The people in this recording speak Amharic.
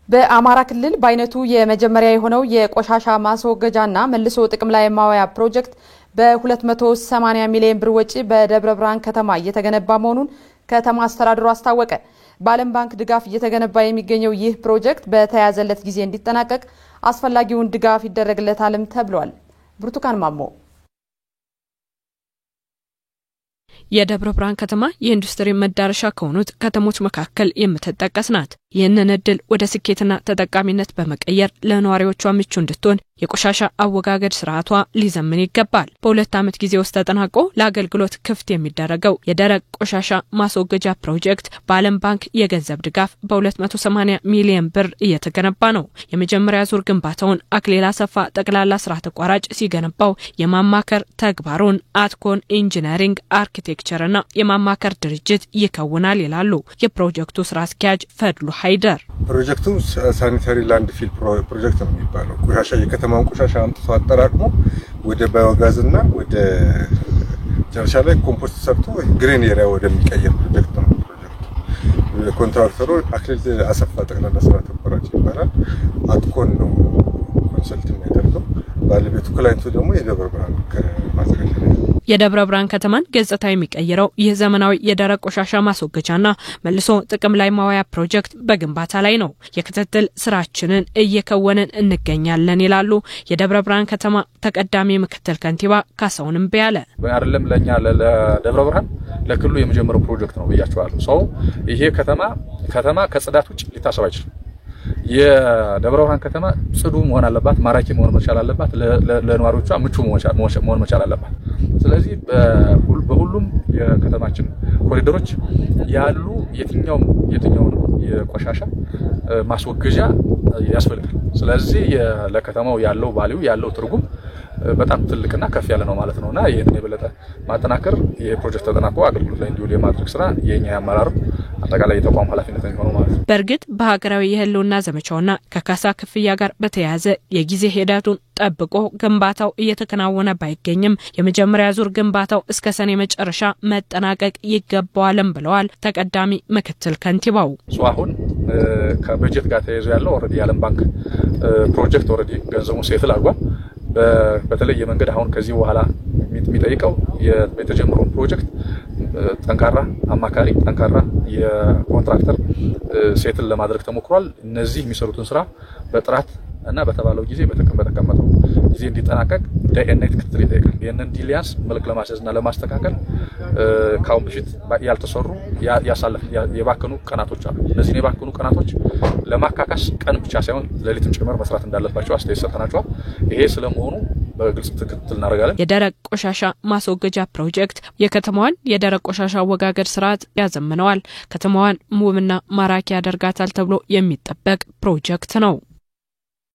በአማራ ክልል በአይነቱ የመጀመሪያ የሆነው የቆሻሻ ማስወገጃና መልሶ ጥቅም ላይ ማዋያ ፕሮጀክት በ280 ሚሊዮን ብር ወጪ በደብረ ብርሃን ከተማ እየተገነባ መሆኑን ከተማ አስተዳደሩ አስታወቀ። በዓለም ባንክ ድጋፍ እየተገነባ የሚገኘው ይህ ፕሮጀክት በተያዘለት ጊዜ እንዲጠናቀቅ አስፈላጊውን ድጋፍ ይደረግለታልም ተብሏል። ብርቱካን ማሞ የደብረ ብርሃን ከተማ የኢንዱስትሪ መዳረሻ ከሆኑት ከተሞች መካከል የምትጠቀስ ናት። ይህንን እድል ወደ ስኬትና ተጠቃሚነት በመቀየር ለነዋሪዎቿ ምቹ እንድትሆን የቆሻሻ አወጋገድ ስርዓቷ ሊዘምን ይገባል። በ2 ዓመት ጊዜ ውስጥ ተጠናቆ ለአገልግሎት ክፍት የሚደረገው የደረቅ ቆሻሻ ማስወገጃ ፕሮጀክት በዓለም ባንክ የገንዘብ ድጋፍ በ280 ሚሊዮን ብር እየተገነባ ነው። የመጀመሪያ ዙር ግንባታውን አክሊል አሰፋ ጠቅላላ ስራ ተቋራጭ ሲገነባው የማማከር ተግባሩን አትኮን ኢንጂነሪንግ አርኪቴክቸርና የማማከር ድርጅት ይከውናል ይላሉ የፕሮጀክቱ ስራ አስኪያጅ ፈድሉ ሃይደር። ፕሮጀክቱ ሳኒታሪ ላንድ ፊል ፕሮጀክት ነው የሚባለው። ቆሻሻ የከተማውን ቆሻሻ አምጥቶ አጠራቅሞ ወደ ባዮጋዝና ወደ ጨርሻ ላይ ኮምፖስት ሰርቶ ግሪን ኤሪያ ወደሚቀየር ፕሮጀክት ነው። ፕሮጀክቱ ኮንትራክተሩ አክሊል አሰፋ ጠቅላላ ስራ ተቋራጭ ይባላል። አትኮን ነው ኮንሰልት የሚያደርገው። ባለቤቱ ክላይንቱ ደግሞ የደብረ ብርሃን ከማዘጋጀት የደብረ ብርሃን ከተማን ገጽታ የሚቀይረው ይህ ዘመናዊ የደረቅ ቆሻሻ ማስወገጃና መልሶ ጥቅም ላይ ማዋያ ፕሮጀክት በግንባታ ላይ ነው። የክትትል ስራችንን እየከወንን እንገኛለን ይላሉ የደብረ ብርሃን ከተማ ተቀዳሚ ምክትል ከንቲባ ካሳውንም ቢያለ። አይደለም ለኛ ለደብረ ብርሃን ለክልሉ የመጀመሪያው ፕሮጀክት ነው ብያቸዋለሁ። ሰው ይሄ ከተማ ከጽዳት ውጭ ሊታሰብ አይችልም። የደብረ ብርሃን ከተማ ጽዱ መሆን አለባት፣ ማራኪ መሆን መቻል አለባት፣ ለነዋሪዎቿ ምቹ መሆን መቻል አለባት። ስለዚህ በሁሉም የከተማችን ኮሪደሮች ያሉ የትኛውም የቆሻሻ ማስወገጃ ያስፈልጋል። ስለዚህ ለከተማው ያለው ቫልዩ ያለው ትርጉም በጣም ትልቅና ከፍ ያለ ነው ማለት ነውና ይሄን የበለጠ ማጠናከር የፕሮጀክት ተጠናቆ አገልግሎት ላይ እንዲውል የማድረግ ስራ የኛ ያመራሩ አጠቃላይ የተቋም ኃላፊነት ነው ማለት ነው። በርግጥ በሀገራዊ የህልውና ዘመቻውና ከካሳ ክፍያ ጋር በተያያዘ የጊዜ ሂደቱን ጠብቆ ግንባታው እየተከናወነ ባይገኝም የመጀመሪያ ዙር ግንባታው እስከ ሰኔ መጨረሻ መጠናቀቅ ይገባዋልም ብለዋል ተቀዳሚ ምክትል ከንቲባው። አሁን ከበጀት ጋር ተያይዞ ያለው ኦሬዲ የዓለም ባንክ ፕሮጀክት ኦሬዲ ገንዘቡን ሴትል አድርጓል። በተለይ የመንገድ አሁን ከዚህ በኋላ የሚጠይቀው የተጀመረው ፕሮጀክት ጠንካራ አማካሪ ጠንካራ የኮንትራክተር ሴትል ለማድረግ ተሞክሯል። እነዚህ የሚሰሩትን ስራ በጥራት እና በተባለው ጊዜ በተቀመጠው ጊዜ እንዲጠናቀቅ ዳይናሚክ ክትትል ይጠይቃል። ይሄንን ዲሊያንስ መልክ ለማስያዝና ለማስተካከል ካሁን በፊት ያልተሰሩ የባከኑ ቀናቶች አሉ። እነዚህ የባከኑ ቀናቶች ለማካካስ ቀን ብቻ ሳይሆን ሌሊትም ጭምር መስራት እንዳለባቸው አስተያየት ሰጥተናቸዋል። ይሄ ስለመሆኑ በግልጽ ክትትል እናደርጋለን። የደረቅ ቆሻሻ ማስወገጃ ፕሮጀክት የከተማዋን የደረቅ ቆሻሻ አወጋገድ ስርዓት ያዘምነዋል። ከተማዋን ውብና ማራኪ ያደርጋታል ተብሎ የሚጠበቅ ፕሮጀክት ነው።